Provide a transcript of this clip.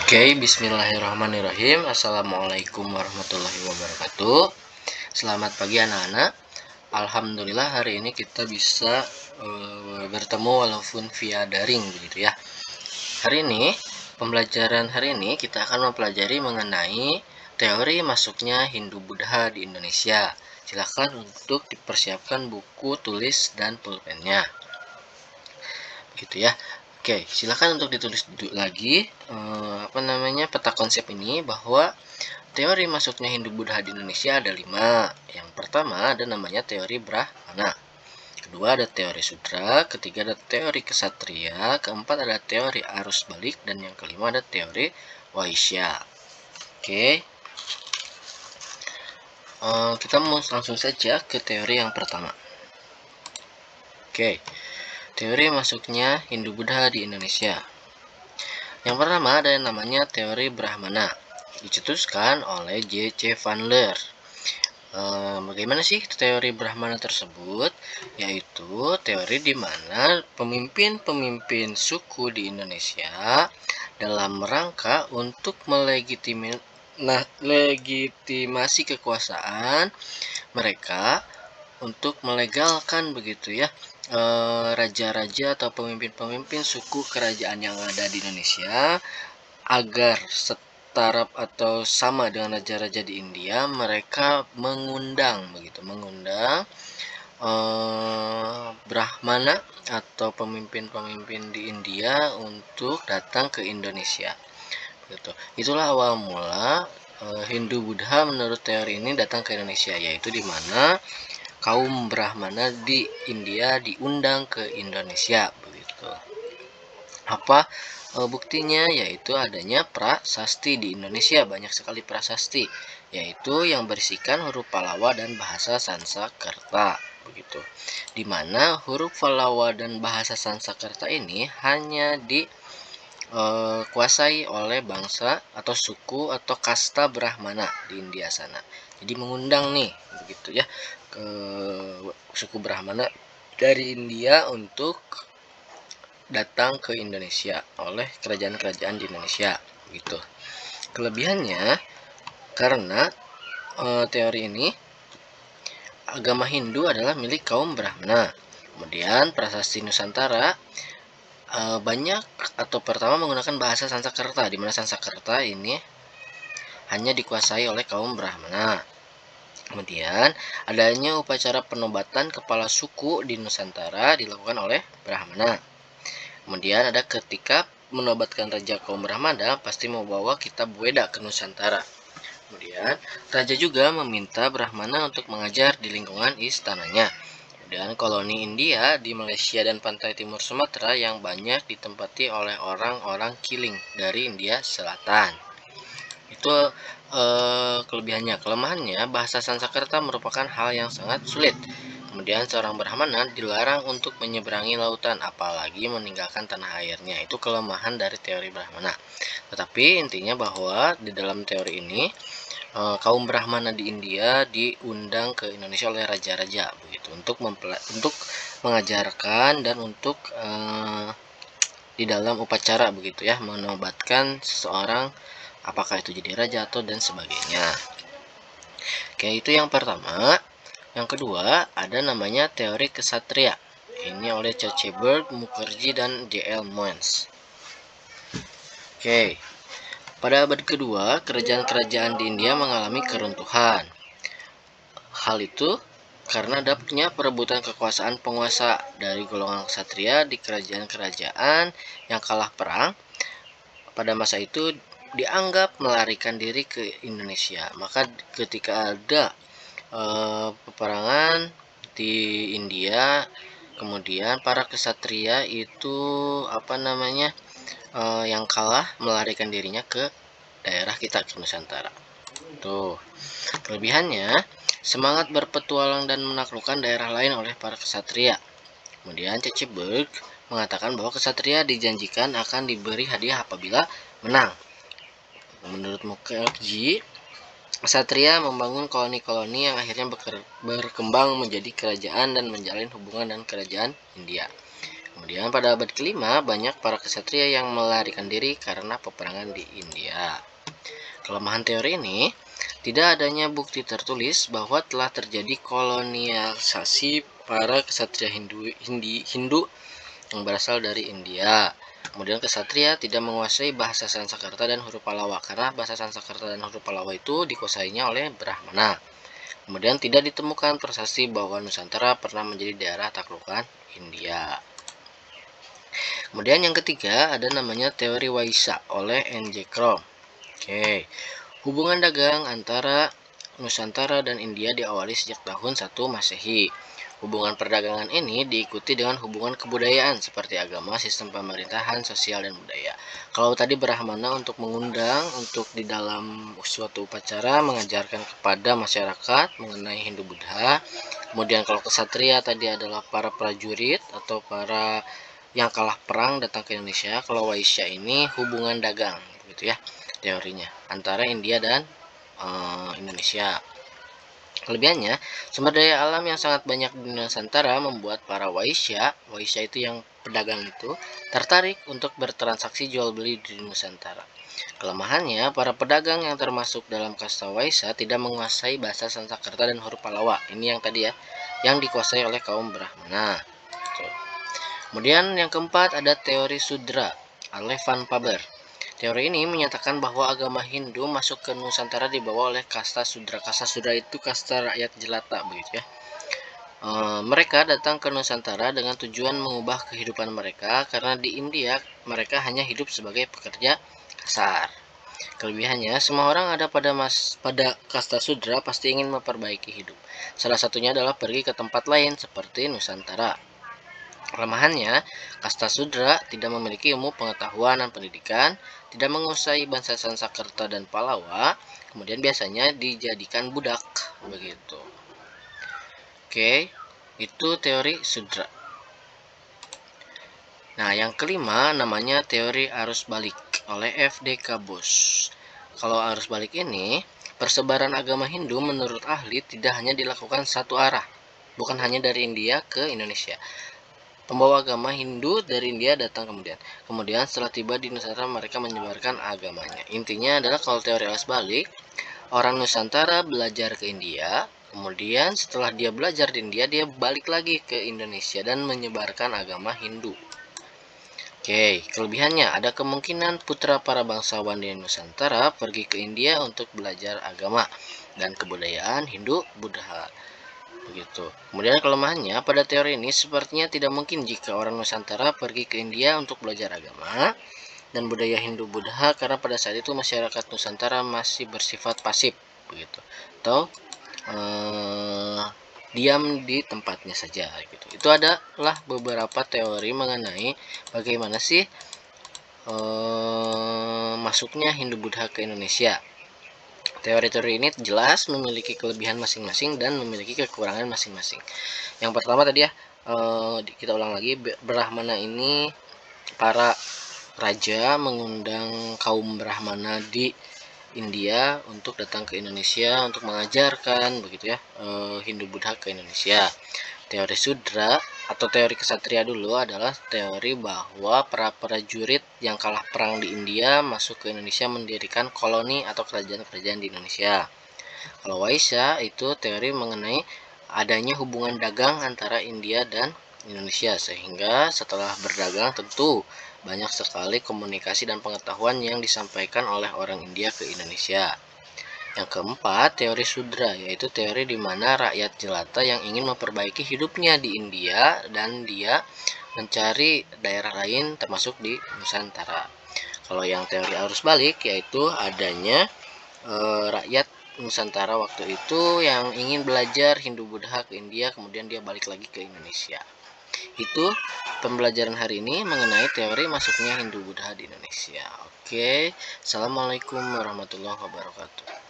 Bismillahirrahmanirrahim. Assalamualaikum warahmatullahi wabarakatuh. Selamat pagi anak-anak. Alhamdulillah hari ini kita bisa bertemu walaupun via daring begitu ya. Hari ini, pembelajaran hari ini kita akan mempelajari mengenai teori masuknya Hindu Buddha di Indonesia. Silakan untuk dipersiapkan buku tulis dan pulpennya. Gitu ya. Oke, silakan untuk ditulis lagi peta konsep ini, bahwa teori masuknya Hindu Buddha di Indonesia ada 5. Yang pertama ada namanya teori Brahmana. Kedua ada teori Sudra, ketiga ada teori Kesatria, keempat ada teori arus balik, dan yang kelima ada teori Waisya. Oke. Kita mau langsung saja ke teori yang pertama. Oke. Teori masuknya Hindu Buddha di Indonesia. Yang pertama ada yang namanya teori Brahmana, dicetuskan oleh J.C. van Leer. Bagaimana sih teori Brahmana tersebut? Yaitu teori di mana pemimpin-pemimpin suku di Indonesia dalam rangka untuk legitimasi kekuasaan mereka, untuk melegalkan begitu ya raja-raja atau pemimpin-pemimpin suku kerajaan yang ada di Indonesia agar setara atau sama dengan raja-raja di India, mereka mengundang Brahmana atau pemimpin-pemimpin di India untuk datang ke Indonesia. Gitu. Itulah awal mula Hindu Buddha menurut teori ini datang ke Indonesia, yaitu di mana kaum Brahmana di India diundang ke Indonesia begitu. Apa buktinya? Yaitu adanya prasasti di Indonesia. Banyak sekali prasasti, yaitu yang berisikan huruf Pallawa dan bahasa Sanskerta begitu. Di mana huruf Pallawa dan bahasa Sanskerta ini hanya dikuasai oleh bangsa atau suku atau kasta Brahmana di India sana. Jadi mengundang nih begitu ya ke suku Brahmana dari India untuk datang ke Indonesia oleh kerajaan-kerajaan di Indonesia gitu. Kelebihannya, karena teori ini agama Hindu adalah milik kaum Brahmana. Kemudian prasasti Nusantara banyak atau pertama menggunakan bahasa Sanskerta, di mana Sanskerta ini hanya dikuasai oleh kaum Brahmana. Kemudian adanya upacara penobatan kepala suku di Nusantara dilakukan oleh Brahmana. Kemudian ada ketika menobatkan raja kaum Brahmana pasti membawa kitab Weda ke Nusantara. Kemudian raja juga meminta Brahmana untuk mengajar di lingkungan istananya. Kemudian koloni India di Malaysia dan pantai timur Sumatera yang banyak ditempati oleh orang-orang Kiling dari India Selatan. Itu kelebihannya. Kelemahannya, bahasa Sanskerta merupakan hal yang sangat sulit. Kemudian seorang Brahmana dilarang untuk menyeberangi lautan, apalagi meninggalkan tanah airnya. Itu kelemahan dari teori Brahmana. Tetapi intinya bahwa di dalam teori ini kaum Brahmana di India diundang ke Indonesia oleh raja-raja begitu untuk mengajarkan dan untuk di dalam upacara begitu ya, menobatkan seseorang, apakah itu jadi raja atau dan sebagainya. Oke, itu yang pertama. Yang kedua ada namanya teori Kesatria. Ini oleh Chocheberg, Mukherjee, dan J.L. Moens. Oke, pada abad kedua kerajaan-kerajaan di India mengalami keruntuhan. Hal itu karena dapatnya perebutan kekuasaan penguasa dari golongan ksatria di kerajaan-kerajaan yang kalah perang pada masa itu dianggap melarikan diri ke Indonesia. Maka ketika ada peperangan di India, kemudian para ksatria itu yang kalah melarikan dirinya ke daerah kita, ke Nusantara. Tuh. Kelebihannya, semangat berpetualang dan menaklukkan daerah lain oleh para ksatria. Kemudian Chocheberg mengatakan bahwa ksatria dijanjikan akan diberi hadiah apabila menang. Menurut Mukherjee, ksatria membangun koloni-koloni yang akhirnya berkembang menjadi kerajaan dan menjalin hubungan dengan kerajaan India. Kemudian pada abad kelima, banyak para ksatria yang melarikan diri karena peperangan di India. Kelemahan teori ini, tidak adanya bukti tertulis bahwa telah terjadi kolonialisasi para ksatria Hindu yang berasal dari India. Kemudian ksatria tidak menguasai bahasa Sanskerta dan huruf Pallawa karena bahasa Sanskerta dan huruf Pallawa itu dikuasainya oleh Brahmana. Kemudian tidak ditemukan prasasti bahwa Nusantara pernah menjadi daerah taklukan India. Kemudian yang ketiga ada namanya teori Waisa oleh N.J. Krom. Oke. Hubungan dagang antara Nusantara dan India diawali sejak tahun 1 Masehi. Hubungan perdagangan ini diikuti dengan hubungan kebudayaan seperti agama, sistem pemerintahan, sosial, dan budaya. Kalau tadi Brahmana untuk mengundang untuk di dalam suatu upacara mengajarkan kepada masyarakat mengenai Hindu Buddha. Kemudian kalau kesatria tadi adalah para prajurit atau para yang kalah perang datang ke Indonesia. Kalau Waisya ini hubungan dagang, gitu ya teorinya antara India dan Indonesia. Kelebihannya, sumber daya alam yang sangat banyak di Nusantara membuat para Waisya itu yang pedagang itu tertarik untuk bertransaksi jual beli di Nusantara. Kelemahannya, para pedagang yang termasuk dalam kasta Waisya tidak menguasai bahasa Sanskerta dan huruf Pallawa. Ini yang tadi ya, yang dikuasai oleh kaum Brahmana. Kemudian yang keempat ada teori Sudra oleh Van Paber. Teori ini menyatakan bahwa agama Hindu masuk ke Nusantara dibawa oleh kasta Sudra. Kasta Sudra itu kasta rakyat jelata begitu ya. Mereka datang ke Nusantara dengan tujuan mengubah kehidupan mereka karena di India mereka hanya hidup sebagai pekerja kasar. Kelebihannya, semua orang ada pada kasta Sudra pasti ingin memperbaiki hidup. Salah satunya adalah pergi ke tempat lain seperti Nusantara. Kelemahannya, kasta Sudra tidak memiliki ilmu pengetahuan dan pendidikan, tidak menguasai bahasa Sanskerta dan Pallawa, kemudian biasanya dijadikan budak, begitu. Oke, itu teori Sudra. Nah, yang kelima namanya teori arus balik oleh F.D.K. Bos. Kalau arus balik ini, persebaran agama Hindu menurut ahli tidak hanya dilakukan satu arah, bukan hanya dari India ke Indonesia. Pembawa agama Hindu dari India datang kemudian setelah tiba di Nusantara mereka menyebarkan agamanya. Intinya adalah kalau teori arus balik, orang Nusantara belajar ke India, kemudian setelah dia belajar di India dia balik lagi ke Indonesia dan menyebarkan agama Hindu. Oke, kelebihannya ada kemungkinan putra para bangsawan di Nusantara pergi ke India untuk belajar agama dan kebudayaan Hindu Buddha. Begitu. Kemudian kelemahannya pada teori ini sepertinya tidak mungkin jika orang Nusantara pergi ke India untuk belajar agama dan budaya Hindu Buddha karena pada saat itu masyarakat Nusantara masih bersifat pasif begitu atau diam di tempatnya saja gitu. Itu adalah beberapa teori mengenai bagaimana sih masuknya Hindu Buddha ke Indonesia. Teori-teori ini jelas memiliki kelebihan masing-masing dan memiliki kekurangan masing-masing. Yang pertama tadi ya, kita ulang lagi, Brahmana ini para raja mengundang kaum Brahmana di India untuk datang ke Indonesia untuk mengajarkan begitu ya Hindu Buddha ke Indonesia. Teori Sudra atau teori kesatria dulu adalah teori bahwa para prajurit yang kalah perang di India masuk ke Indonesia mendirikan koloni atau kerajaan-kerajaan di Indonesia. Kalau Waisya itu teori mengenai adanya hubungan dagang antara India dan Indonesia sehingga setelah berdagang tentu banyak sekali komunikasi dan pengetahuan yang disampaikan oleh orang India ke Indonesia. Yang keempat, teori Sudra, yaitu teori di mana rakyat jelata yang ingin memperbaiki hidupnya di India dan dia mencari daerah lain termasuk di Nusantara. Kalau yang teori arus balik, yaitu adanya rakyat Nusantara waktu itu yang ingin belajar Hindu Buddha ke India, kemudian dia balik lagi ke Indonesia. Itu pembelajaran hari ini mengenai teori masuknya Hindu Buddha di Indonesia. Oke, Assalamualaikum warahmatullahi wabarakatuh.